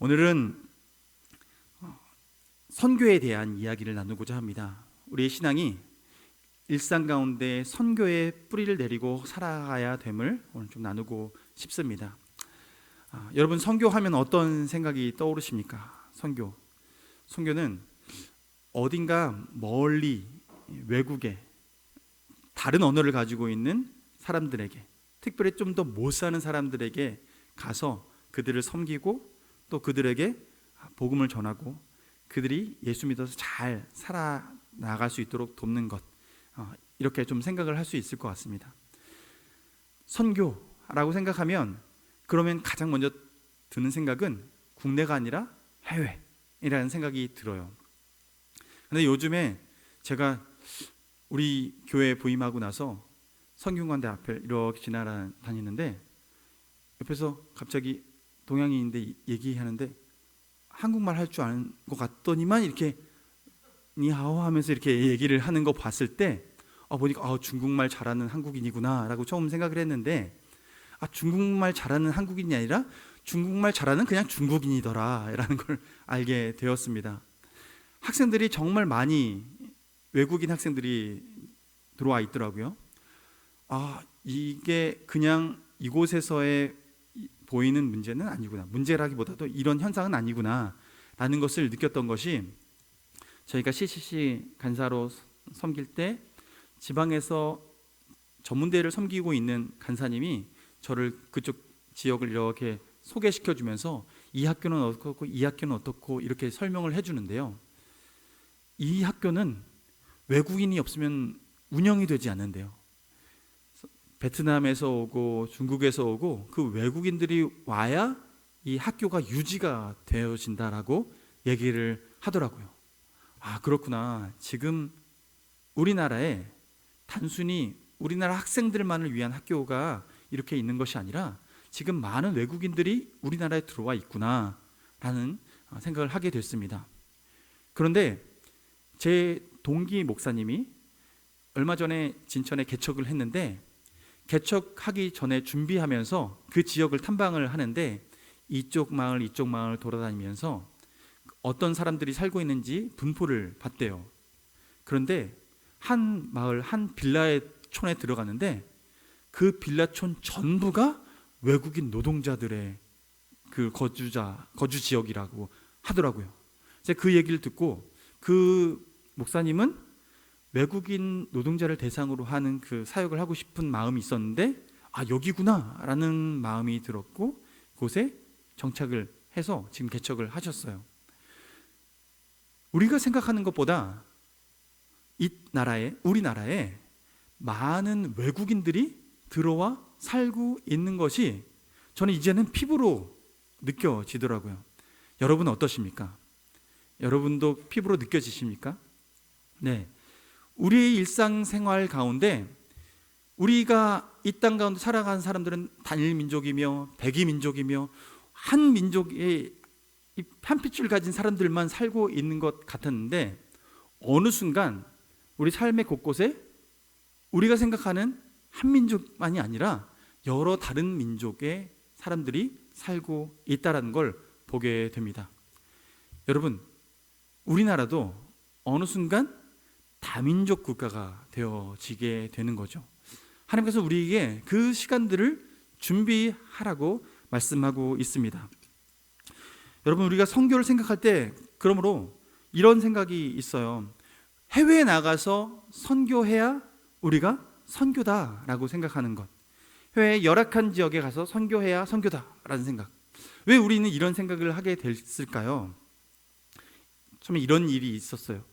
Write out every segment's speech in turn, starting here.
오늘은 선교에 대한 이야기를 나누고자 합니다. 우리의 신앙이 일상 가운데 선교의 뿌리를 내리고 살아가야 됨을 오늘 좀 나누고 싶습니다. 여러분, 선교하면 어떤 생각이 떠오르십니까? 선교는 어딘가 멀리 외국에 다른 언어를 가지고 있는 사람들에게, 특별히 좀 더 못 사는 사람들에게 가서 그들을 섬기고 또 그들에게 복음을 전하고 그들이 예수 믿어서 잘 살아나갈 수 있도록 돕는 것, 이렇게 좀 생각을 할 수 있을 것 같습니다. 선교라고 생각하면 그러면 가장 먼저 드는 생각은 국내가 아니라 해외이라는 생각이 들어요. 그런데 요즘에 제가 우리 교회 부임하고 나서 성균관대 앞을 이렇게 지나다니는데 옆에서 갑자기 동양인인데 얘기하는데 한국말 할 줄 아는 것 같더니만 이렇게 니하오 하면서 이렇게 얘기를 하는 거 봤을 때 보니까 중국말 잘하는 한국인이구나 라고 처음 생각을 했는데, 중국말 잘하는 한국인이 아니라 중국말 잘하는 그냥 중국인이더라 라는 걸 알게 되었습니다. 학생들이 정말 많이, 외국인 학생들이 들어와 있더라고요. 이게 그냥 이곳에서의 보이는 문제는 아니구나, 문제라기보다도 이런 현상은 아니구나 라는 것을 느꼈던 것이, 저희가 CCC 간사로 섬길 때 지방에서 전문대회를 섬기고 있는 간사님이 저를 그쪽 지역을 이렇게 소개시켜 주면서 이 학교는 어떻고 이 학교는 어떻고 이렇게 설명을 해주는데요, 이 학교는 외국인이 없으면 운영이 되지 않는데요. 베트남에서 오고 중국에서 오고 그 외국인들이 와야 이 학교가 유지가 되어진다라고 얘기를 하더라고요. 그렇구나. 지금 우리나라에 단순히 우리나라 학생들만을 위한 학교가 이렇게 있는 것이 아니라 지금 많은 외국인들이 우리나라에 들어와 있구나 라는 생각을 하게 됐습니다. 그런데 제 동기 목사님이 얼마 전에 진천에 개척을 했는데, 개척하기 전에 준비하면서 그 지역을 탐방을 하는데 이쪽 마을 돌아다니면서 어떤 사람들이 살고 있는지 분포를 봤대요. 그런데 한 마을, 한 빌라의 촌에 들어갔는데 그 빌라촌 전부가 외국인 노동자들의 그 거주 지역이라고 하더라고요. 제가 그 얘기를 듣고, 그 목사님은 외국인 노동자를 대상으로 하는 그 사역을 하고 싶은 마음이 있었는데 여기구나 라는 마음이 들었고 그곳에 정착을 해서 지금 개척을 하셨어요. 우리가 생각하는 것보다 우리나라에 많은 외국인들이 들어와 살고 있는 것이 저는 이제는 피부로 느껴지더라고요. 여러분 어떠십니까? 여러분도 피부로 느껴지십니까? 네. 우리의 일상생활 가운데 우리가 이 땅 가운데 살아가는 사람들은 단일 민족이며 백이 민족이며 한 민족의 한 핏줄 가진 사람들만 살고 있는 것 같았는데, 어느 순간 우리 삶의 곳곳에 우리가 생각하는 한 민족만이 아니라 여러 다른 민족의 사람들이 살고 있다는 걸 보게 됩니다. 여러분, 우리나라도 어느 순간 다민족 국가가 되어지게 되는 거죠. 하나님께서 우리에게 그 시간들을 준비하라고 말씀하고 있습니다. 여러분, 우리가 선교를 생각할 때 그러므로 이런 생각이 있어요. 해외에 나가서 선교해야 우리가 선교다라고 생각하는 것, 해외의 열악한 지역에 가서 선교해야 선교다라는 생각. 왜 우리는 이런 생각을 하게 됐을까요? 처음에 이런 일이 있었어요.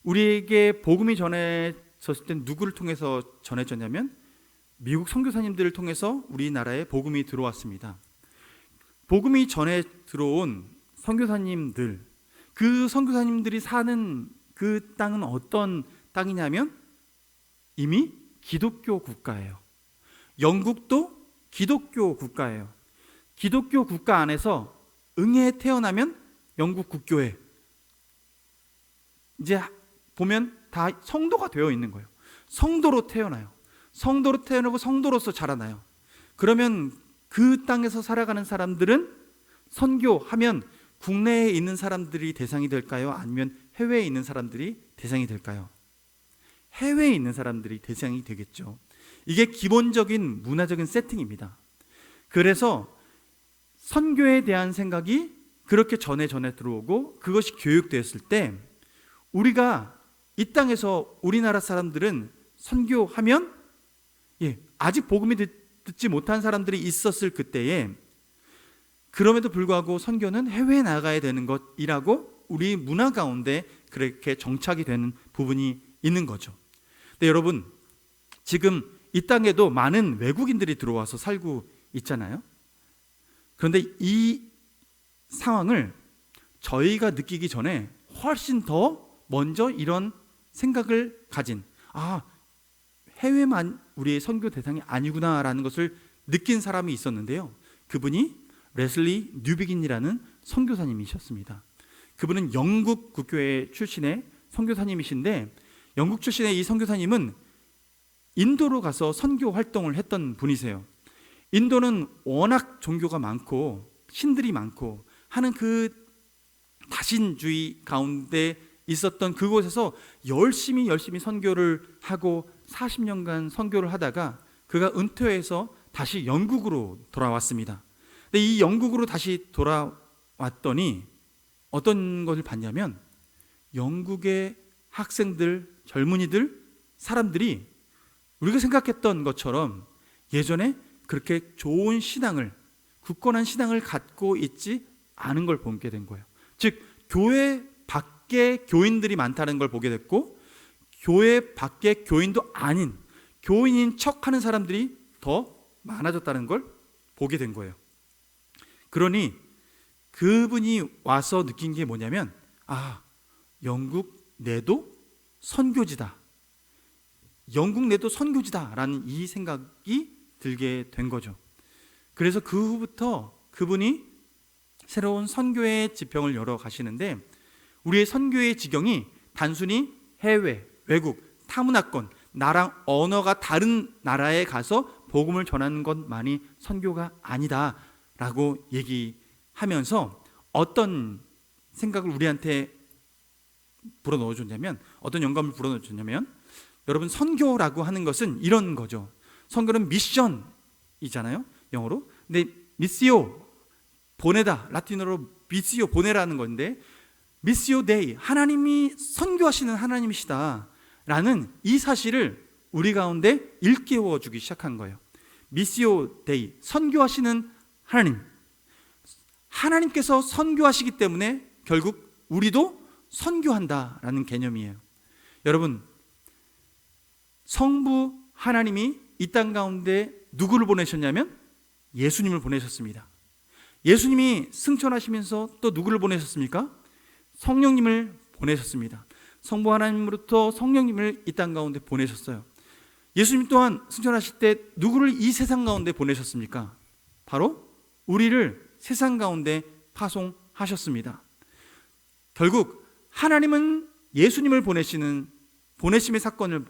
우리에게 복음이 전해졌을 때 누구를 통해서 전해졌냐면 미국 선교사님들을 통해서 우리나라에 복음이 들어왔습니다. 복음이 전해 들어온 선교사님들, 그 선교사님들이 사는 그 땅은 어떤 땅이냐면 이미 기독교 국가예요. 영국도 기독교 국가예요. 기독교 국가 안에서 응해에 태어나면 영국 국교에 이제 보면 다 성도가 되어 있는 거예요. 성도로 태어나요. 성도로 태어나고 성도로서 자라나요. 그러면 그 땅에서 살아가는 사람들은 선교하면 국내에 있는 사람들이 대상이 될까요? 아니면 해외에 있는 사람들이 대상이 될까요? 해외에 있는 사람들이 대상이 되겠죠. 이게 기본적인 문화적인 세팅입니다. 그래서 선교에 대한 생각이 그렇게 전에 들어오고 그것이 교육되었을 때 우리가 이 땅에서 우리나라 사람들은 선교하면 아직 복음이 듣지 못한 사람들이 있었을 그때에 그럼에도 불구하고 선교는 해외에 나가야 되는 것이라고 우리 문화 가운데 그렇게 정착이 되는 부분이 있는 거죠. 근데 여러분, 지금 이 땅에도 많은 외국인들이 들어와서 살고 있잖아요. 그런데 이 상황을 저희가 느끼기 전에 훨씬 더 먼저 이런 생각을 가진, 해외만 우리의 선교 대상이 아니구나라는 것을 느낀 사람이 있었는데요. 그분이 레슬리 뉴비긴이라는 선교사님이셨습니다. 그분은 영국 국교회 출신의 선교사님이신데, 영국 출신의 이 선교사님은 인도로 가서 선교 활동을 했던 분이세요. 인도는 워낙 종교가 많고 신들이 많고 하는 그 다신주의 가운데 있었던 그곳에서 열심히 선교를 하고 40년간 선교를 하다가 그가 은퇴해서 다시 영국으로 돌아왔습니다. 근데 이 영국으로 다시 돌아왔더니 어떤 것을 봤냐면 영국의 학생들, 젊은이들, 사람들이 우리가 생각했던 것처럼 예전에 그렇게 좋은 신앙을, 굳건한 신앙을 갖고 있지 않은 걸 보게 된 거예요. 즉 교회 밖에 교인들이 많다는 걸 보게 됐고, 교회 밖에 교인도 아닌 교인인 척하는 사람들이 더 많아졌다는 걸 보게 된 거예요. 그러니 그분이 와서 느낀 게 뭐냐면, 영국 내도 선교지다, 영국 내도 선교지다라는 이 생각이 들게 된 거죠. 그래서 그 후부터 그분이 새로운 선교의 지평을 열어 가시는데, 우리의 선교의 지경이 단순히 해외, 외국, 타문화권, 나랑 언어가 다른 나라에 가서 복음을 전하는 것만이 선교가 아니다라고 얘기하면서 어떤 생각을 우리한테 불어넣어줬냐면, 어떤 영감을 불어넣어줬냐면, 여러분, 선교라고 하는 것은 이런 거죠. 선교는 미션이잖아요, 영어로. 근데 미시오, 보내다, 라틴어로 미시오, 보내라는 건데, 미시오 데이, 하나님이 선교하시는 하나님이시다 라는 이 사실을 우리 가운데 일깨워 주기 시작한 거예요. 미시오 데이, 선교하시는 하나님, 하나님께서 선교하시기 때문에 결국 우리도 선교한다라는 개념이에요. 여러분, 성부 하나님이 이 땅 가운데 누구를 보내셨냐면 예수님을 보내셨습니다. 예수님이 승천하시면서 또 누구를 보내셨습니까? 성령님을 보내셨습니다. 성부 하나님으로부터 성령님을 이 땅 가운데 보내셨어요. 예수님 또한 승천하실 때 누구를 이 세상 가운데 보내셨습니까? 바로 우리를 세상 가운데 파송하셨습니다. 결국 하나님은 예수님을 보내시는 보내심의 사건을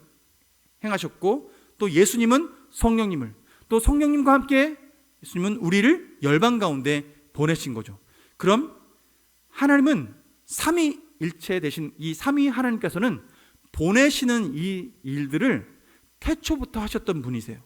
행하셨고, 또 예수님은 성령님을, 또 성령님과 함께 예수님은 우리를 열방 가운데 보내신 거죠. 그럼 하나님은 삼위일체 되신 이 삼위 하나님께서는 보내시는 이 일들을 태초부터 하셨던 분이세요.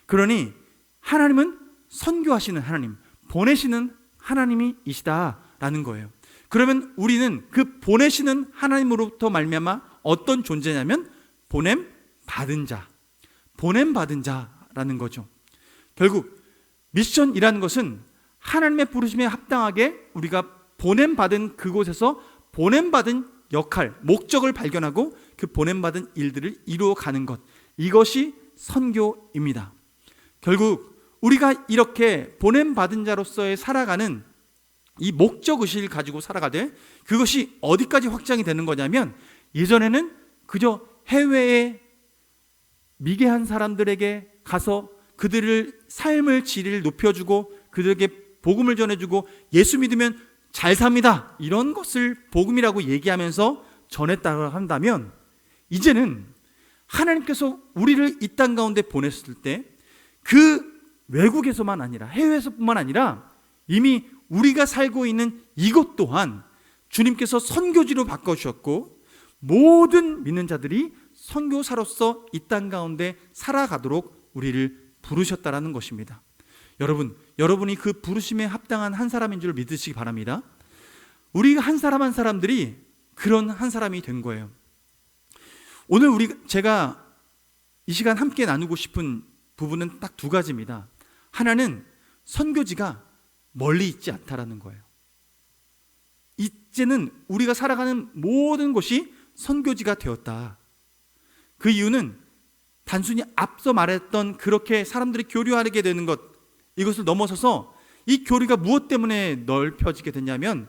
그러니 하나님은 선교하시는 하나님, 보내시는 하나님이시다라는 거예요. 그러면 우리는 그 보내시는 하나님으로부터 말미암아 어떤 존재냐면 보냄 받은 자, 보냄 받은 자라는 거죠. 결국 미션이라는 것은 하나님의 부르심에 합당하게 우리가 보냄 받은 그곳에서 보냄 받은 역할, 목적을 발견하고 그 보냄 받은 일들을 이루어 가는 것, 이것이 선교입니다. 결국 우리가 이렇게 보냄 받은 자로서의 살아가는 이 목적의식을 가지고 살아가되, 그것이 어디까지 확장이 되는 거냐면, 예전에는 그저 해외에 미개한 사람들에게 가서 그들을 삶의 질을 높여주고 그들에게 복음을 전해주고 예수 믿으면 잘 삽니다, 이런 것을 복음이라고 얘기하면서 전했다고 한다면, 이제는 하나님께서 우리를 이 땅 가운데 보냈을 때 그 외국에서만 아니라 해외에서뿐만 아니라 이미 우리가 살고 있는 이곳 또한 주님께서 선교지로 바꿔주셨고 모든 믿는 자들이 선교사로서 이 땅 가운데 살아가도록 우리를 부르셨다라는 것입니다. 여러분이 그 부르심에 합당한 한 사람인 줄 믿으시기 바랍니다. 우리가 한 사람 한 사람들이 그런 한 사람이 된 거예요. 오늘 제가 이 시간 함께 나누고 싶은 부분은 딱 두 가지입니다. 하나는 선교지가 멀리 있지 않다라는 거예요. 이제는 우리가 살아가는 모든 곳이 선교지가 되었다. 그 이유는 단순히 앞서 말했던 그렇게 사람들이 교류하게 되는 것, 이것을 넘어서서 이 교류가 무엇 때문에 넓혀지게 됐냐면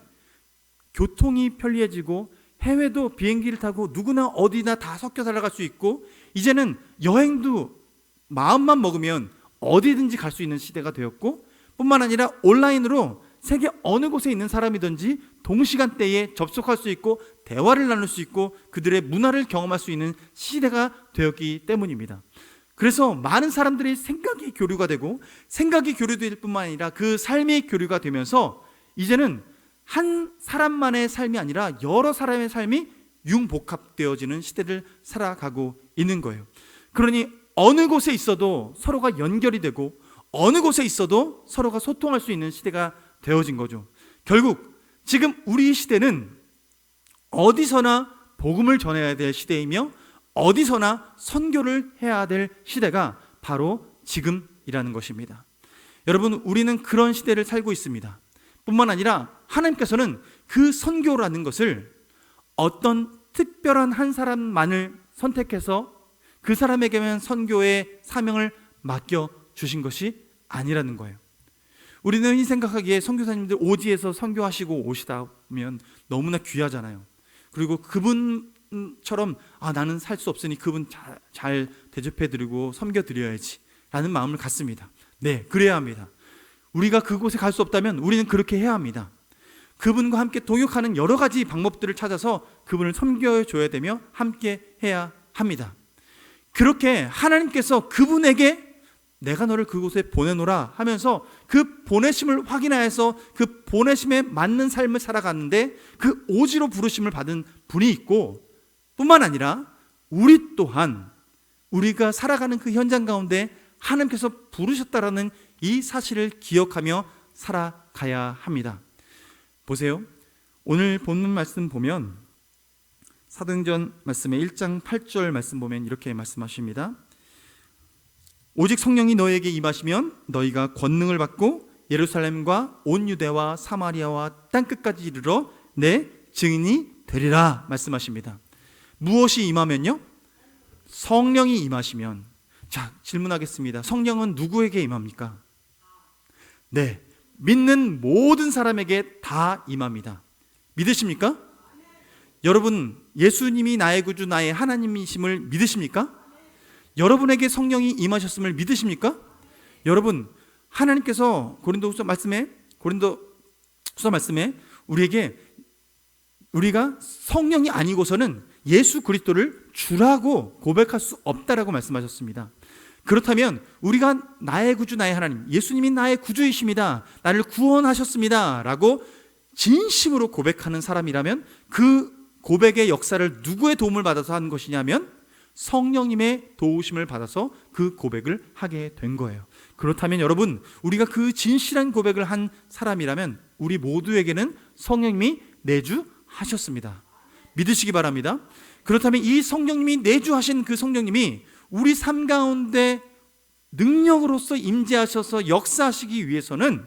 교통이 편리해지고 해외도 비행기를 타고 누구나 어디나 다 섞여 살아갈 수 있고 이제는 여행도 마음만 먹으면 어디든지 갈 수 있는 시대가 되었고 뿐만 아니라 온라인으로 세계 어느 곳에 있는 사람이든지 동시간대에 접속할 수 있고 대화를 나눌 수 있고 그들의 문화를 경험할 수 있는 시대가 되었기 때문입니다. 그래서 많은 사람들이 생각이 교류가 되고 생각이 교류될 뿐만 아니라 그 삶이 교류가 되면서 이제는 한 사람만의 삶이 아니라 여러 사람의 삶이 융복합되어지는 시대를 살아가고 있는 거예요. 그러니 어느 곳에 있어도 서로가 연결이 되고 어느 곳에 있어도 서로가 소통할 수 있는 시대가 되어진 거죠. 결국 지금 우리 시대는 어디서나 복음을 전해야 될 시대이며 어디서나 선교를 해야 될 시대가 바로 지금이라는 것입니다. 여러분, 우리는 그런 시대를 살고 있습니다. 뿐만 아니라 하나님께서는 그 선교라는 것을 어떤 특별한 한 사람만을 선택해서 그 사람에게만 선교의 사명을 맡겨주신 것이 아니라는 거예요. 우리는 이 생각하기에 선교사님들 오지에서 선교하시고 오시다 보면 너무나 귀하잖아요. 그리고 그분처럼 나는 살 수 없으니 그분 잘 대접해드리고 섬겨드려야지 라는 마음을 갖습니다. 네, 그래야 합니다. 우리가 그곳에 갈 수 없다면 우리는 그렇게 해야 합니다. 그분과 함께 동역하는 여러 가지 방법들을 찾아서 그분을 섬겨줘야 되며 함께 해야 합니다. 그렇게 하나님께서 그분에게 내가 너를 그곳에 보내노라 하면서 그 보내심을 확인하여서 그 보내심에 맞는 삶을 살아가는데 그 오지로 부르심을 받은 분이 있고 뿐만 아니라 우리 또한 우리가 살아가는 그 현장 가운데 하나님께서 부르셨다라는 이 사실을 기억하며 살아가야 합니다. 보세요. 오늘 본문 말씀 보면 사도행전 말씀의 1장 8절 말씀 보면 이렇게 말씀하십니다. 오직 성령이 너에게 임하시면 너희가 권능을 받고 예루살렘과 온 유대와 사마리아와 땅끝까지 이르러 내 증인이 되리라 말씀하십니다. 무엇이 임하면요? 성령이 임하시면. 자, 질문하겠습니다. 성령은 누구에게 임합니까? 네, 믿는 모든 사람에게 다 임합니다. 믿으십니까? 여러분, 예수님이 나의 구주 나의 하나님이심을 믿으십니까? 여러분에게 성령이 임하셨음을 믿으십니까? 여러분, 하나님께서 고린도후서 말씀에 우리가 성령이 아니고서는 예수 그리스도를 주라고 고백할 수 없다라고 말씀하셨습니다. 그렇다면 우리가 나의 구주 나의 하나님, 예수님이 나의 구주이십니다, 나를 구원하셨습니다 라고 진심으로 고백하는 사람이라면 그 고백의 역사를 누구의 도움을 받아서 하는 것이냐면 성령님의 도우심을 받아서 그 고백을 하게 된 거예요. 그렇다면 여러분, 우리가 그 진실한 고백을 한 사람이라면 우리 모두에게는 성령님이 내주하셨습니다. 믿으시기 바랍니다. 그렇다면 이 성령님이 내주하신 그 성령님이 우리 삶 가운데 능력으로서 임재하셔서 역사하시기 위해서는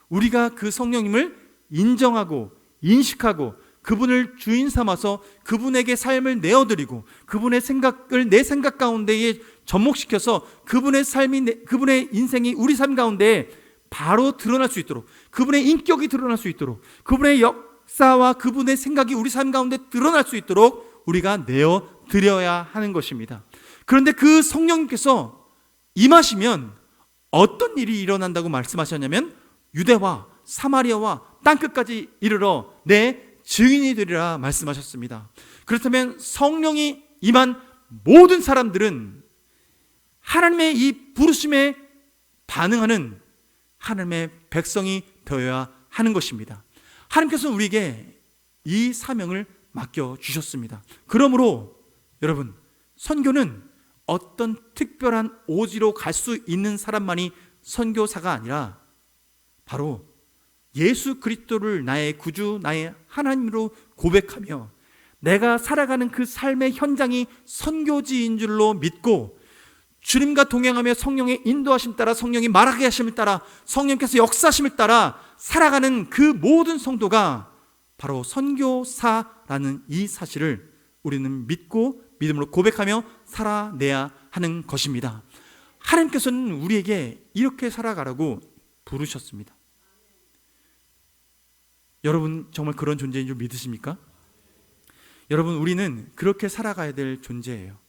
우리가 그 성령님을 인정하고 인식하고 그분을 주인 삼아서 그분에게 삶을 내어드리고 그분의 생각을 내 생각 가운데에 접목시켜서 그분의 삶이 그분의 인생이 우리 삶 가운데 바로 드러날 수 있도록, 그분의 인격이 드러날 수 있도록, 그분의 역사와 그분의 생각이 우리 삶 가운데 드러날 수 있도록 우리가 내어드려야 하는 것입니다. 그런데 그 성령님께서 임하시면 어떤 일이 일어난다고 말씀하셨냐면 유대와 사마리아와 땅끝까지 이르러 내 증인이 되리라 말씀하셨습니다. 그렇다면 성령이 임한 모든 사람들은 하나님의 이 부르심에 반응하는 하나님의 백성이 되어야 하는 것입니다. 하나님께서는 우리에게 이 사명을 맡겨주셨습니다. 그러므로 여러분, 선교는 어떤 특별한 오지로 갈 수 있는 사람만이 선교사가 아니라 바로 예수 그리스도를 나의 구주, 나의 하나님으로 고백하며 내가 살아가는 그 삶의 현장이 선교지인 줄로 믿고 주님과 동행하며 성령의 인도하심 따라, 성령이 말하게 하심을 따라, 성령께서 역사하심을 따라 살아가는 그 모든 성도가 바로 선교사라는 이 사실을 우리는 믿고 믿음으로 고백하며 살아내야 하는 것입니다. 하나님께서는 우리에게 이렇게 살아가라고 부르셨습니다. 여러분 정말 그런 존재인 줄 믿으십니까? 여러분, 우리는 그렇게 살아가야 될 존재예요.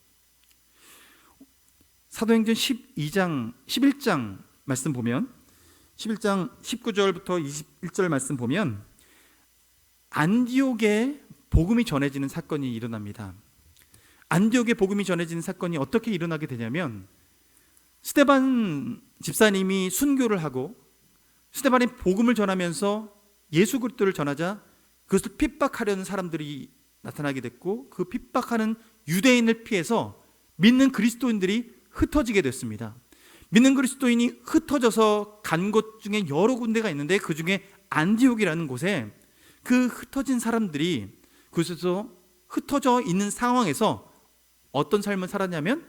사도행전 11장 말씀 보면, 11장 19절부터 21절 말씀 보면 안디옥에 복음이 전해지는 사건이 일어납니다. 안디옥에 복음이 전해지는 사건이 어떻게 일어나게 되냐면, 스데반 집사님이 순교를 하고 스데반이 복음을 전하면서 예수 그리스도를 전하자 그것을 핍박하려는 사람들이 나타나게 됐고, 그 핍박하는 유대인을 피해서 믿는 그리스도인들이 흩어지게 됐습니다. 믿는 그리스도인이 흩어져서 간 곳 중에 여러 군데가 있는데, 그 중에 안디옥이라는 곳에 그 흩어진 사람들이 그곳에서 흩어져 있는 상황에서 어떤 삶을 살았냐면,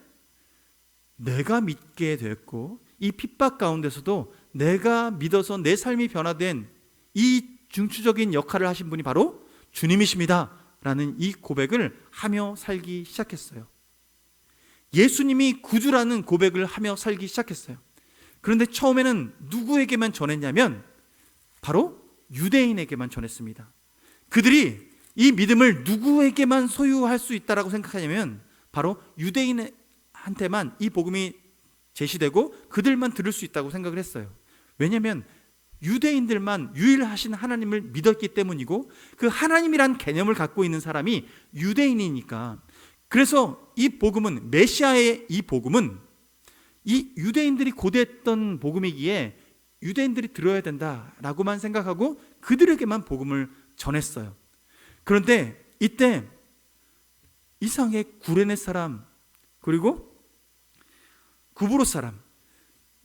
내가 믿게 되었고 이 핍박 가운데서도 내가 믿어서 내 삶이 변화된 이 중추적인 역할을 하신 분이 바로 주님이십니다 라는 이 고백을 하며 살기 시작했어요. 예수님이 구주라는 고백을 하며 살기 시작했어요. 그런데 처음에는 누구에게만 전했냐면 바로 유대인에게만 전했습니다. 그들이 이 믿음을 누구에게만 소유할 수 있다라고 생각하냐면 바로 유대인한테만 이 복음이 제시되고 그들만 들을 수 있다고 생각을 했어요. 왜냐하면 유대인들만 유일하신 하나님을 믿었기 때문이고, 그 하나님이란 개념을 갖고 있는 사람이 유대인이니까. 그래서 이 복음은, 메시아의 이 복음은 이 유대인들이 고대했던 복음이기에 유대인들이 들어야 된다라고만 생각하고 그들에게만 복음을 전했어요. 그런데 이때 이상하게 구레네 사람, 그리고 구브로스 사람,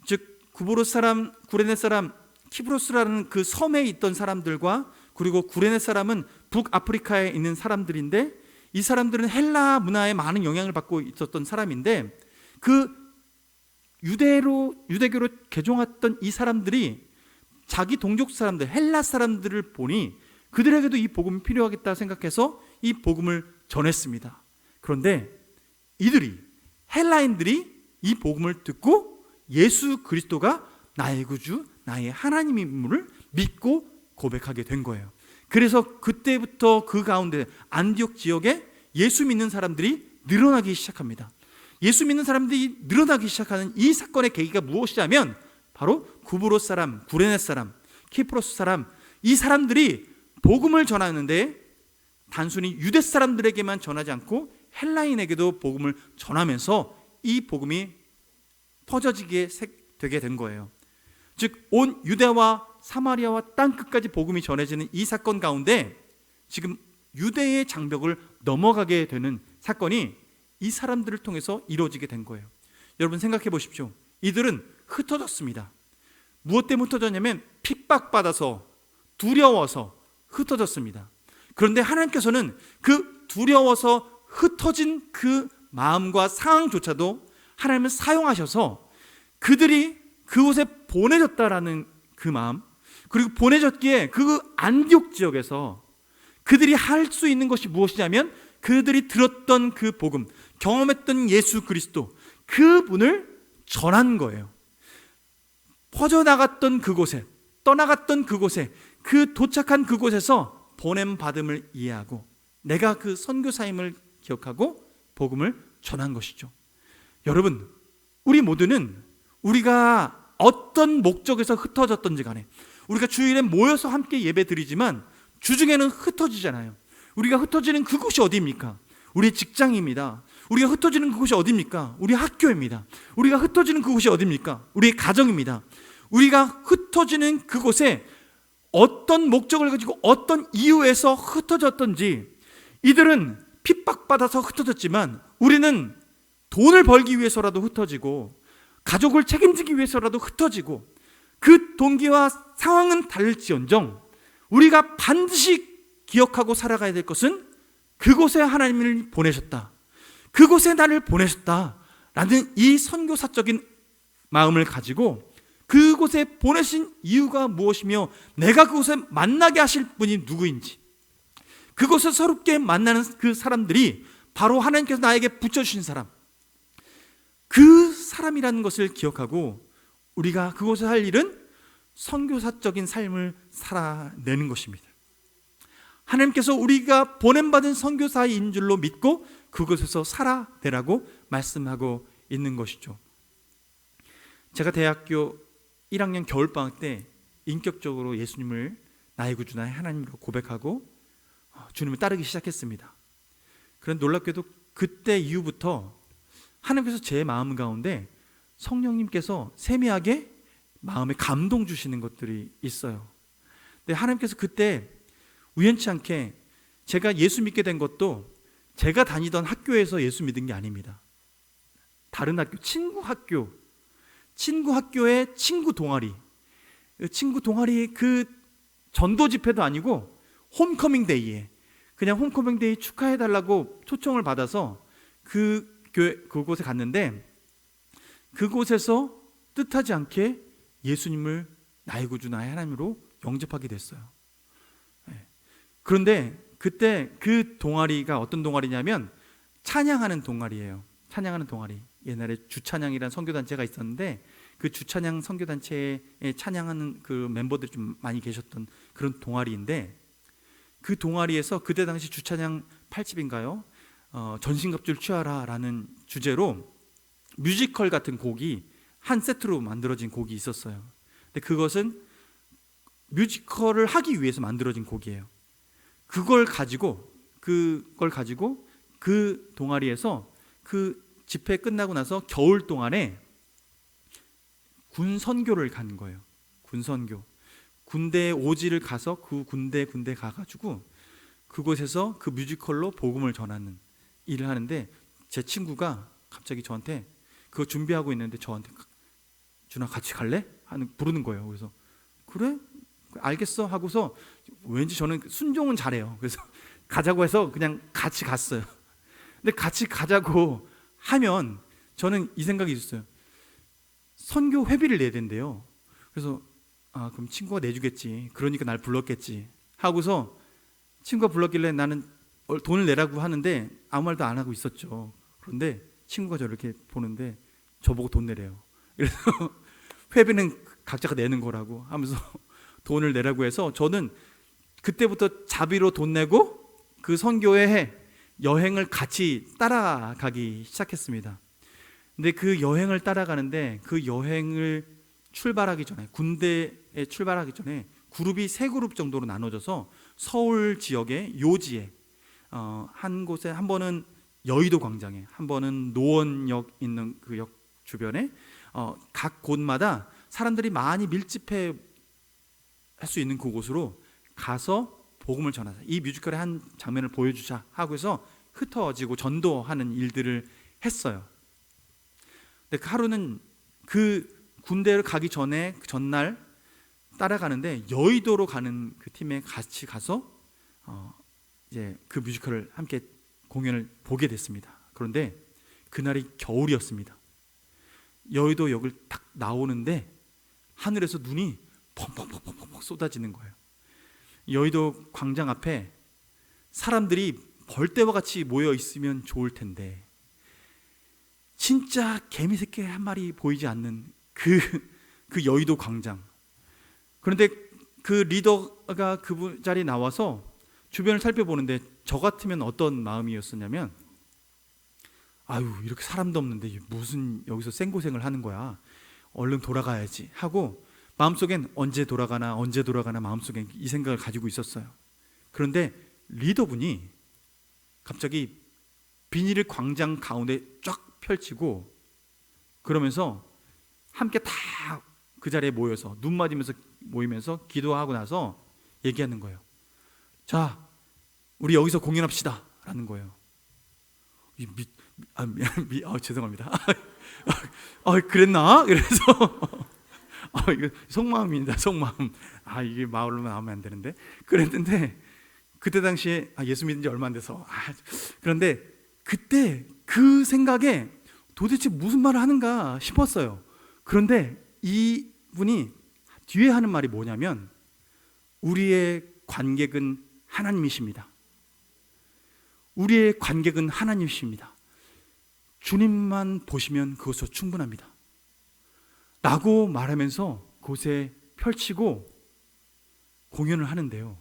즉 구브로스 사람, 구레네 사람, 키브로스라는 그 섬에 있던 사람들과, 그리고 구레네 사람은 북아프리카에 있는 사람들인데, 이 사람들은 헬라 문화에 많은 영향을 받고 있었던 사람인데, 그 유대교로 개종했던 이 사람들이 자기 동족 사람들, 헬라 사람들을 보니 그들에게도 이 복음이 필요하겠다 생각해서 이 복음을 전했습니다. 그런데 이들이, 헬라인들이 이 복음을 듣고 예수 그리스도가 나의 구주, 나의 하나님임을 믿고 고백하게 된 거예요. 그래서 그때부터 그 가운데 안디옥 지역에 예수 믿는 사람들이 늘어나기 시작합니다. 예수 믿는 사람들이 늘어나기 시작하는 이 사건의 계기가 무엇이냐면 바로 구브로스 사람, 구레네 사람, 키프로스 사람, 이 사람들이 복음을 전하는데 단순히 유대 사람들에게만 전하지 않고 헬라인에게도 복음을 전하면서 이 복음이 퍼져지게 되게 된 거예요. 즉 온 유대와 사마리아와 땅끝까지 복음이 전해지는 이 사건 가운데 지금 유대의 장벽을 넘어가게 되는 사건이 이 사람들을 통해서 이루어지게 된 거예요. 여러분 생각해 보십시오. 이들은 흩어졌습니다. 무엇 때문에 흩어졌냐면 핍박받아서, 두려워서 흩어졌습니다. 그런데 하나님께서는 그 두려워서 흩어진 그 마음과 상황조차도 하나님을 사용하셔서 그들이 그곳에 보내졌다라는 그 마음, 그리고 보내졌기에 그 안디옥 지역에서 그들이 할 수 있는 것이 무엇이냐면 그들이 들었던 그 복음, 경험했던 예수 그리스도, 그분을 전한 거예요. 퍼져나갔던 그곳에, 떠나갔던 그곳에, 그 도착한 그곳에서 보냄받음을 이해하고 내가 그 선교사임을 기억하고 복음을 전한 것이죠. 여러분, 우리 모두는 우리가 어떤 목적에서 흩어졌던지 간에 우리가 주일에 모여서 함께 예배 드리지만 주중에는 흩어지잖아요. 우리가 흩어지는 그곳이 어디입니까? 우리 직장입니다. 우리가 흩어지는 그곳이 어디입니까? 우리 학교입니다. 우리가 흩어지는 그곳이 어디입니까? 우리 가정입니다. 우리가 흩어지는 그곳에 어떤 목적을 가지고 어떤 이유에서 흩어졌던지, 이들은 핍박받아서 흩어졌지만 우리는 돈을 벌기 위해서라도 흩어지고 가족을 책임지기 위해서라도 흩어지고, 그 동기와 상황은 다를지언정 우리가 반드시 기억하고 살아가야 될 것은 그곳에 하나님을 보내셨다, 그곳에 나를 보내셨다라는 이 선교사적인 마음을 가지고 그곳에 보내신 이유가 무엇이며 내가 그곳에 만나게 하실 분이 누구인지, 그곳에 새롭게 만나는 그 사람들이 바로 하나님께서 나에게 붙여주신 사람, 그 사람이라는 것을 기억하고 우리가 그곳에 할 일은 선교사적인 삶을 살아내는 것입니다. 하나님께서 우리가 보냄받은 선교사인 줄로 믿고 그곳에서 살아내라고 말씀하고 있는 것이죠. 제가 대학교 1학년 겨울방학 때 인격적으로 예수님을 나의 구주 나의 하나님으로 고백하고 주님을 따르기 시작했습니다. 그런데 놀랍게도 그때 이후부터 하나님께서 제 마음 가운데 성령님께서 세미하게 마음에 감동 주시는 것들이 있어요. 근데 하나님께서 그때 우연치 않게 제가 예수 믿게 된 것도 제가 다니던 학교에서 예수 믿은 게 아닙니다. 다른 학교, 친구 학교의 친구 동아리, 그 전도 집회도 아니고 홈커밍 데이에 그냥 홈커밍 데이 축하해 달라고 초청을 받아서 그곳에 갔는데, 그곳에서 뜻하지 않게 예수님을 나의 구주 나의 하나님으로 영접하게 됐어요. 그런데 그때 그 동아리가 어떤 동아리냐면 찬양하는 동아리예요. 찬양하는 동아리. 옛날에 주찬양이라는 선교단체가 있었는데 그 주찬양 선교단체에 찬양하는 그 멤버들이 좀 많이 계셨던 그런 동아리인데, 그 동아리에서 그때 당시 주찬양 8집인가요? 전신갑주를 취하라 라는 주제로 뮤지컬 같은 곡이 한 세트로 만들어진 곡이 있었어요. 근데 그것은 뮤지컬을 하기 위해서 만들어진 곡이에요. 그걸 가지고 그 동아리에서 그 집회 끝나고 나서 겨울 동안에 군 선교를 간 거예요. 군 선교. 군대에 오지를 가서 그 군대 가가지고 그곳에서 그 뮤지컬로 복음을 전하는 일을 하는데, 제 친구가 갑자기 저한테 그거 준비하고 있는데 저한테 준아 같이 갈래? 부르는 거예요. 그래서 그래? 알겠어 하고서, 왠지 저는 순종은 잘해요. 그래서 가자고 해서 그냥 같이 갔어요. 근데 같이 가자고 하면 저는 이 생각이 있었어요. 선교 회비를 내야 된대요. 그래서 그럼 친구가 내주겠지, 그러니까 날 불렀겠지 하고서 친구가 불렀길래 나는 돈을 내라고 하는데 아무 말도 안 하고 있었죠. 그런데 친구가 저를 이렇게 보는데 저보고 돈 내래요. 그래서 회비는 각자가 내는 거라고 하면서 돈을 내라고 해서 저는 그때부터 자비로 돈 내고 그 선교회 여행을 같이 따라가기 시작했습니다. 근데 그 여행을 따라가는데 그 여행을 출발하기 전에, 군대에 출발하기 전에 그룹이 3그룹 정도로 나눠져서 서울 지역의 요지에 한 곳에, 한 번은 여의도 광장에, 한 번은 노원역 있는 그 역 주변에 각 곳마다 사람들이 많이 밀집해 할 수 있는 그곳으로 가서 복음을 전하자, 이 뮤지컬의 한 장면을 보여주자 하고 해서 흩어지고 전도하는 일들을 했어요. 근데 하루는 그 군대를 가기 전에 그 전날 따라가는데 여의도로 가는 그 팀에 같이 가서 이제 그 뮤지컬을 함께 공연을 보게 됐습니다. 그런데 그날이 겨울이었습니다. 여의도역을 딱 나오는데 하늘에서 눈이 펑펑펑펑 쏟아지는 거예요. 여의도 광장 앞에 사람들이 벌떼와 같이 모여 있으면 좋을 텐데 진짜 개미 새끼 한 마리 보이지 않는 그 여의도 광장. 그런데 그 리더가 그 자리에 나와서 주변을 살펴보는데 저 같으면 어떤 마음이었었냐면, 아유 이렇게 사람도 없는데 무슨 여기서 생고생을 하는 거야, 얼른 돌아가야지 하고 마음속엔 언제 돌아가나 마음속엔 이 생각을 가지고 있었어요. 그런데 리더분이 갑자기 비닐을 광장 가운데 쫙 펼치고 그러면서 함께 다 그 자리에 모여서 눈 맞으면서 모이면서 기도하고 나서 얘기하는 거예요. 자, 우리 여기서 공연합시다 라는 거예요. 죄송합니다. 그랬나? 그래서 이거 속마음입니다. 속마음. 이게 마을로 나오면 안 되는데. 그랬는데 그때 당시에 예수 믿은 지 얼마 안 돼서 그런데 그때 그 생각에 도대체 무슨 말을 하는가 싶었어요. 그런데 이분이 뒤에 하는 말이 뭐냐면 우리의 관객은 하나님이십니다. 우리의 관객은 하나님이십니다. 주님만 보시면 그것으로 충분합니다 라고 말하면서 그곳에 펼치고 공연을 하는데요,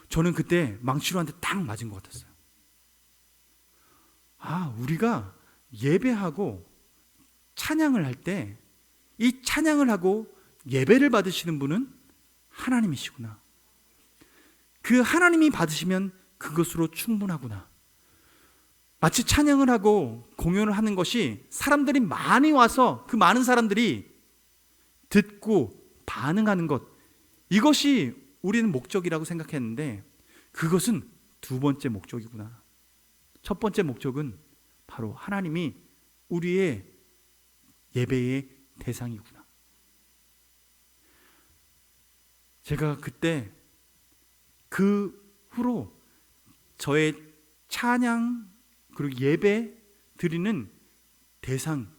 저는 그때 망치로 한 대 딱 맞은 것 같았어요. 우리가 예배하고 찬양을 할 때 이 찬양을 하고 예배를 받으시는 분은 하나님이시구나. 그 하나님이 받으시면 그것으로 충분하구나. 마치 찬양을 하고 공연을 하는 것이 사람들이 많이 와서 그 많은 사람들이 듣고 반응하는 것, 이것이 우리는 목적이라고 생각했는데 그것은 두 번째 목적이구나. 첫 번째 목적은 바로 하나님이 우리의 예배의 대상이구나. 제가 그때 그 후로 저의 찬양 그리고 예배 드리는 대상,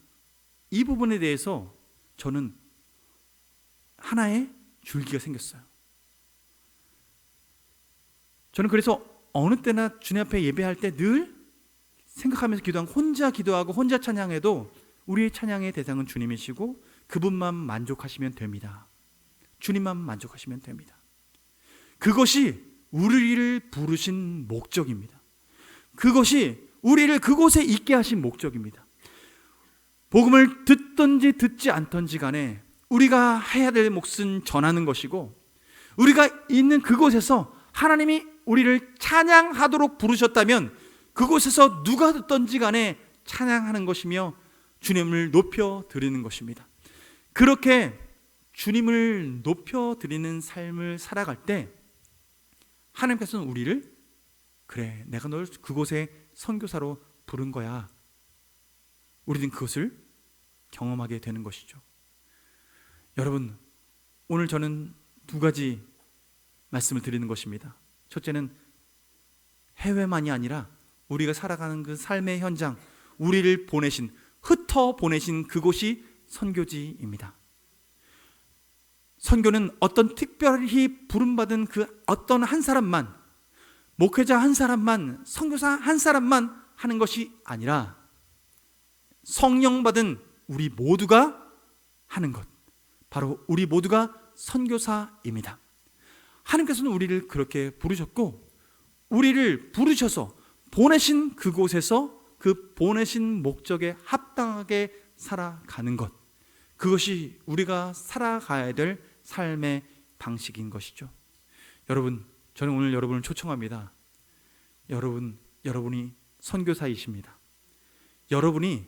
이 부분에 대해서 저는 하나의 줄기가 생겼어요. 저는 그래서 어느 때나 주님 앞에 예배할 때 늘 생각하면서 기도하고, 혼자 기도하고 혼자 찬양해도 우리의 찬양의 대상은 주님이시고 그분만 만족하시면 됩니다. 주님만 만족하시면 됩니다. 그것이 우리를 부르신 목적입니다. 그것이 우리를 그곳에 있게 하신 목적입니다. 복음을 듣든지 듣지 않든지 간에 우리가 해야 될 몫은 전하는 것이고, 우리가 있는 그곳에서 하나님이 우리를 찬양하도록 부르셨다면 그곳에서 누가 듣든지 간에 찬양하는 것이며 주님을 높여 드리는 것입니다. 그렇게 주님을 높여 드리는 삶을 살아갈 때 하나님께서는 우리를, 그래, 내가 널 그곳에 선교사로 부른 거야, 우리는 그것을 경험하게 되는 것이죠. 여러분, 오늘 저는 두 가지 말씀을 드리는 것입니다. 첫째는 해외만이 아니라 우리가 살아가는 그 삶의 현장, 우리를 보내신, 흩어 보내신 그곳이 선교지입니다. 선교는 어떤 특별히 부름받은 그 어떤 한 사람만, 목회자 한 사람만, 선교사 한 사람만 하는 것이 아니라 성령 받은 우리 모두가 하는 것, 바로 우리 모두가 선교사입니다. 하나님께서는 우리를 그렇게 부르셨고, 우리를 부르셔서 보내신 그곳에서 그 보내신 목적에 합당하게 살아가는 것, 그것이 우리가 살아가야 될 삶의 방식인 것이죠. 여러분, 저는 오늘 여러분을 초청합니다. 여러분이 선교사이십니다. 여러분이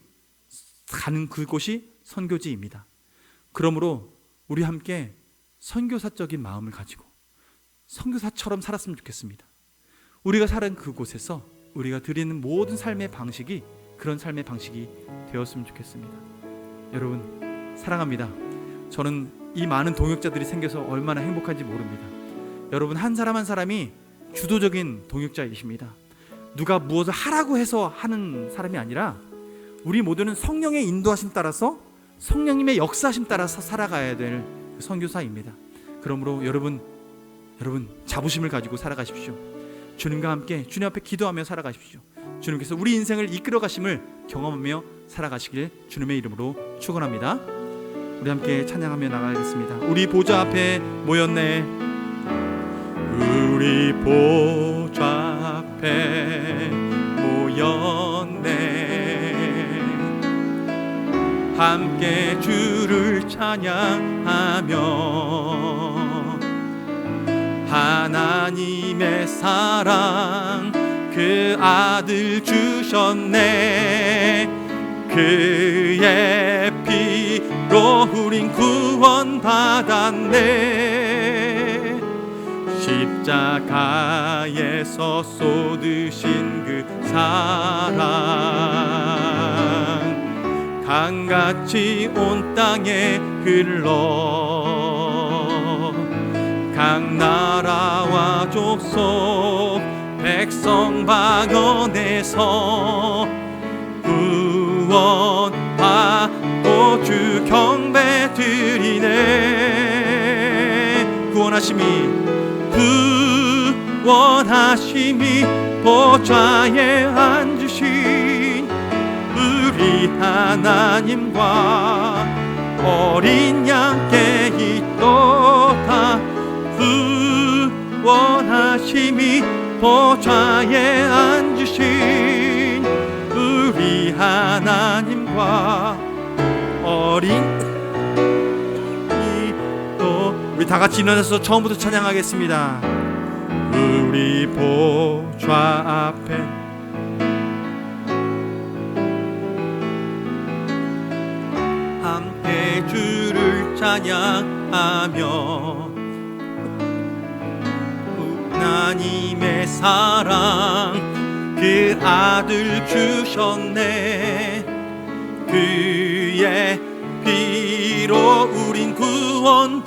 가는 그곳이 선교지입니다. 그러므로 우리 함께 선교사적인 마음을 가지고 선교사처럼 살았으면 좋겠습니다. 우리가 사는 그곳에서 우리가 드리는 모든 삶의 방식이 그런 삶의 방식이 되었으면 좋겠습니다. 여러분, 사랑합니다. 저는 이 많은 동역자들이 생겨서 얼마나 행복한지 모릅니다. 여러분, 한 사람 한 사람이 주도적인 동역자이십니다. 누가 무엇을 하라고 해서 하는 사람이 아니라 우리 모두는 성령의 인도하심 따라서, 성령님의 역사하심 따라서 살아가야 될 선교사입니다. 그러므로 여러분 자부심을 가지고 살아가십시오. 주님과 함께 주님 앞에 기도하며 살아가십시오. 주님께서 우리 인생을 이끌어 가심을 경험하며 살아가시길 주님의 이름으로 축원합니다. 우리 함께 찬양하며 나가겠습니다. 우리 보좌 앞에 모였네. 우리 보좌 앞에 모였네. 함께 주를 찬양하며 하나님의 사랑 그 아들 주셨네. 그의 피 우린 구원받았네. 십자가에서 쏟으신 그 사랑 강같이 온 땅에 흘러 각 나라와 족속 백성 방언에서 구원받고 주 경배 드리네. 구원하심이 보좌에 앉으신 우리 하나님과 어린 양께 있도다. 구원하심이 보좌에 앉으신 우리 하나님과 어린 또 우리 다 같이 일어나서 처음부터 찬양하겠습니다. 우리 보좌 앞에 함께 주를 찬양하며 하나님의 사랑 그 아들 주셨네. 그의 피로 우린 구원받았네.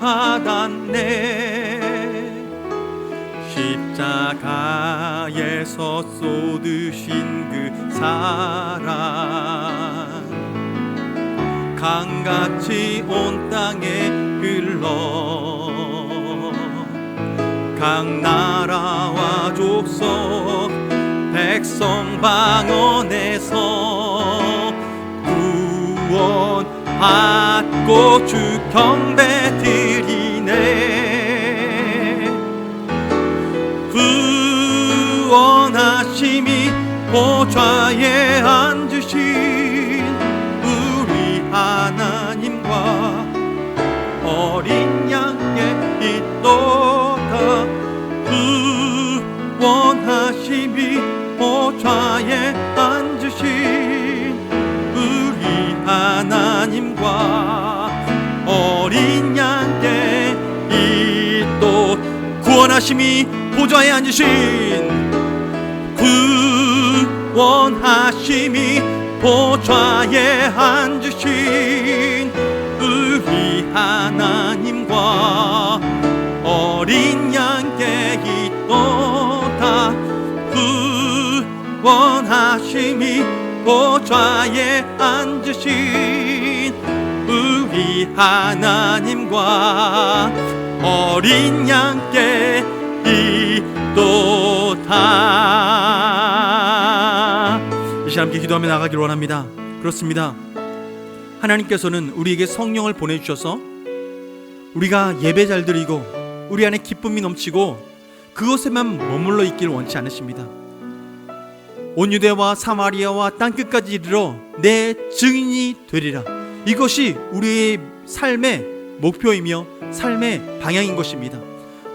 십자가에서 쏟으신 그 사랑 강같이 온 땅에 흘러 각 나라와 족속 백성 방언에서 구원받고 주 경배 드리네. 구원하심이 보좌에 앉으신 우리 하나님과 어린 양께 있도다. 구원하심이 보좌에 앉으신 우리 하나님과 어린 양께 있도. 구원하심이 보좌에 앉으신 구원하심이 보좌에 앉으신 우리 하나님과 어린 양께 있도다. 구원하심이 보좌에 앉으신 우리 하나님과 어린 양께 있도다. 이 시간 함께 기도하며 나가기를 원합니다. 그렇습니다. 하나님께서는 우리에게 성령을 보내주셔서 우리가 예배 잘 드리고 우리 안에 기쁨이 넘치고 그것에만 머물러 있기를 원치 않으십니다. 온 유대와 사마리아와 땅끝까지 이르러 내 증인이 되리라. 이것이 우리의 삶의 목표이며 삶의 방향인 것입니다.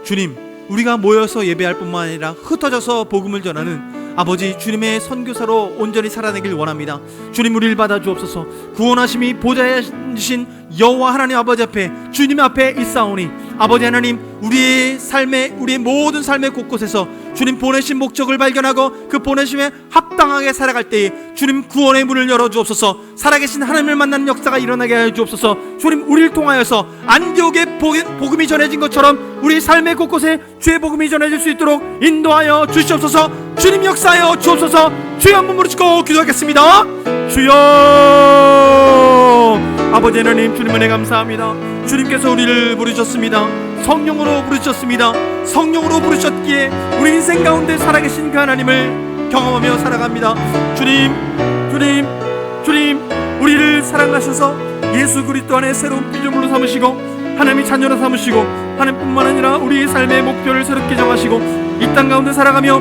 주님, 우리가 모여서 예배할 뿐만 아니라 흩어져서 복음을 전하는 아버지 주님의 선교사로 온전히 살아내길 원합니다. 주님, 우리를 받아 주옵소서. 구원하심이 보좌에 앉으신 여호와 하나님 아버지 앞에 주님 앞에 있사오니 아버지 하나님, 우리의 모든 삶의 곳곳에서 주님 보내신 목적을 발견하고 그 보내심에 합당하게 살아갈 때에 주님 구원의 문을 열어 주옵소서. 살아계신 하나님을 만나는 역사가 일어나게 하여 주옵소서. 주님, 우리를 통하여서 안디옥에 복음이 전해진 것처럼 우리 삶의 곳곳에 주의 복음이 전해질 수 있도록 인도하여 주시옵소서. 주님 역사하여 주옵소서. 주여, 한번 부르짖고 기도하겠습니다. 주여, 아버지 하나님, 주님 은혜 감사합니다. 주님께서 우리를 부르셨습니다. 성령으로 부르셨습니다. 성령으로 부르셨기에 우리 인생 가운데 살아계신 그 하나님을 경험하며 살아갑니다. 주님, 우리를 사랑하셔서 예수 그리스도 안에 새로운 피조물로 삼으시고 하나님의 자녀로 삼으시고 하나님뿐만 아니라 우리의 삶의 목표를 새롭게 정하시고 이 땅 가운데 살아가며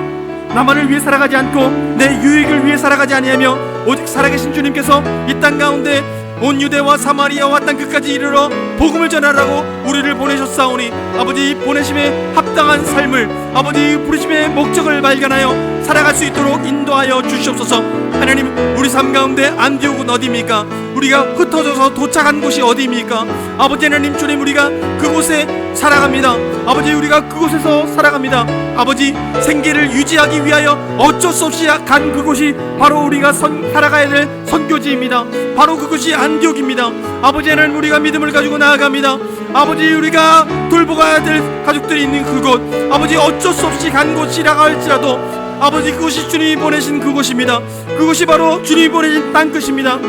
나만을 위해 살아가지 않고 내 유익을 위해 살아가지 아니하며 오직 살아계신 주님께서 이 땅 가운데 온 유대와 사마리아와 땅끝까지 이르러 복음을 전하라고 우리를 보내셨사오니 아버지, 보내심에 합당한 삶을, 아버지 부르심의 목적을 발견하여 살아갈 수 있도록 인도하여 주시옵소서. 하나님, 우리 삶 가운데 안디옥은 어디입니까? 우리가 흩어져서 도착한 곳이 어디입니까? 아버지 하나님, 주님, 우리가 그곳에 살아갑니다. 아버지, 우리가 그곳에서 살아갑니다. 아버지, 생계를 유지하기 위하여 어쩔 수 없이 간 그곳이 바로 우리가 살아가야 될 선교지입니다. 바로 그것이 안디옥입니다. 아버지 하나님, 우리가 믿음을 가지고 나아갑니다. 아버지, 우리가 돌보아야 될 가족들이 있는 그곳, 아버지, 어쩔 수 없이 간 곳이라고 할지라도 아버지, 그것이 주님이 보내신 그곳입니다. 그것이 바로 주님이 보내신 땅끝입니다.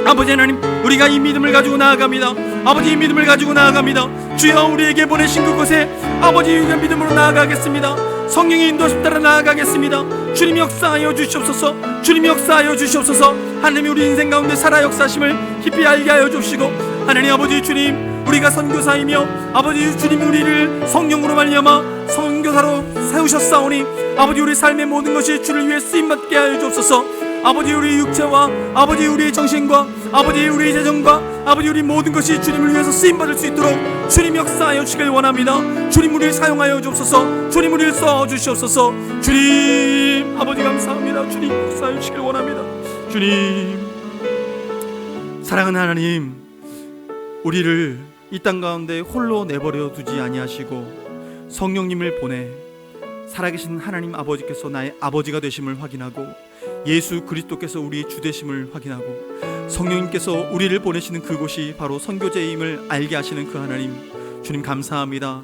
아버지 하나님, 우리가 이 믿음을 가지고 나아갑니다. 아버지, 이 믿음을 가지고 나아갑니다. 주여, 우리에게 보내신 그곳에 아버지, 우리가 믿음으로 나아가겠습니다. 성령의 인도하심 따라 나아가겠습니다. 주님 역사하여 주시옵소서. 주님 역사하여 주시옵소서. 하나님, 우리 인생 가운데 살아 역사하심을 깊이 알게 하여 주시고, 하나님 아버지 주님, 우리가 선교사이며 아버지 주님, 우리를 성령으로 말미암아 선교사로 세우셨사오니 아버지, 우리 삶의 모든 것이 주를 위해 쓰임받게 하여 주옵소서. 아버지, 우리 육체와 아버지 우리의 정신과 아버지 우리의 재정과 아버지 우리 모든 것이 주님을 위해서 쓰임받을 수 있도록 주님 역사하여 주길 원합니다. 주님, 우리를 사용하여 주옵소서. 주님, 우리를 써주시옵소서. 주님 아버지, 감사합니다. 주님 역사하여 주길 원합니다. 주님, 사랑하는 하나님, 우리를 이 땅 가운데 홀로 내버려 두지 아니하시고 성령님을 보내 살아계신 하나님 아버지께서 나의 아버지가 되심을 확인하고 예수 그리스도께서 우리의 주 되심을 확인하고 성령님께서 우리를 보내시는 그곳이 바로 선교제임을 알게 하시는 그 하나님, 주님 감사합니다.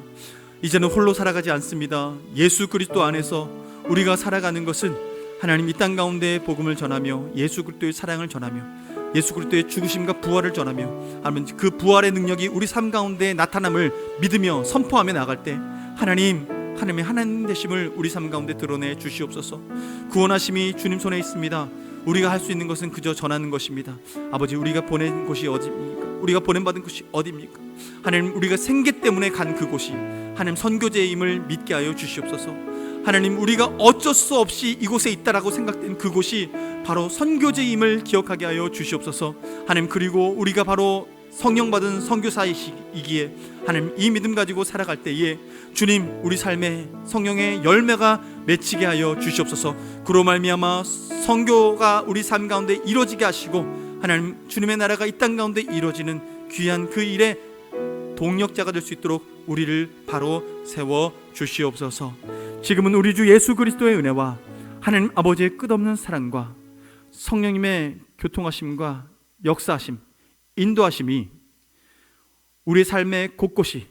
이제는 홀로 살아가지 않습니다. 예수 그리스도 안에서 우리가 살아가는 것은 하나님, 이 땅 가운데 복음을 전하며 예수 그리스도의 사랑을 전하며 예수 그리스도의 죽으심과 부활을 전하며 아버지, 그 부활의 능력이 우리 삶 가운데 나타남을 믿으며 선포하며 나갈 때 하나님의 하나님 되심을 우리 삶 가운데 드러내 주시옵소서. 구원하심이 주님 손에 있습니다. 우리가 할 수 있는 것은 그저 전하는 것입니다. 아버지, 우리가 보낸 곳이 어디입니까? 우리가 보낸받은 곳이 어디입니까? 하나님, 우리가 생계 때문에 간 그곳이 하나님 선교제임을 믿게 하여 주시옵소서. 하나님, 우리가 어쩔 수 없이 이곳에 있다라고 생각된 그곳이 바로 선교제임을 기억하게 하여 주시옵소서. 하나님, 그리고 우리가 바로 성령 받은 선교사이기에 하나님, 이 믿음 가지고 살아갈 때에 주님, 우리 삶에 성령의 열매가 맺히게 하여 주시옵소서. 그로 말미암아 선교가 우리 삶 가운데 이루어지게 하시고 하나님, 주님의 나라가 이 땅 가운데 이루어지는 귀한 그 일에 동력자가 될 수 있도록 우리를 바로 세워 주시옵소서. 지금은 우리 주 예수 그리스도의 은혜와 하나님 아버지의 끝없는 사랑과 성령님의 교통하심과 역사하심, 인도하심이 우리 삶의 곳곳이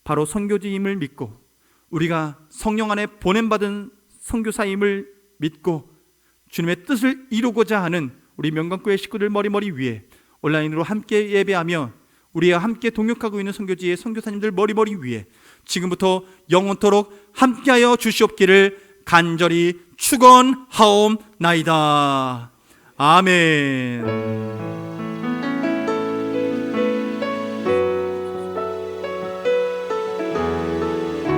바로 선교지임을 믿고 우리가 성령 안에 보냄받은 선교사임을 믿고 주님의 뜻을 이루고자 하는 우리 명강교회 식구들 머리머리 위에 온라인으로 함께 예배하며 우리와 함께 동역하고 있는 선교지의 선교사님들 머리머리 위에 지금부터 영원토록 함께하여 주시옵기를 간절히 축원하옵나이다. 아멘.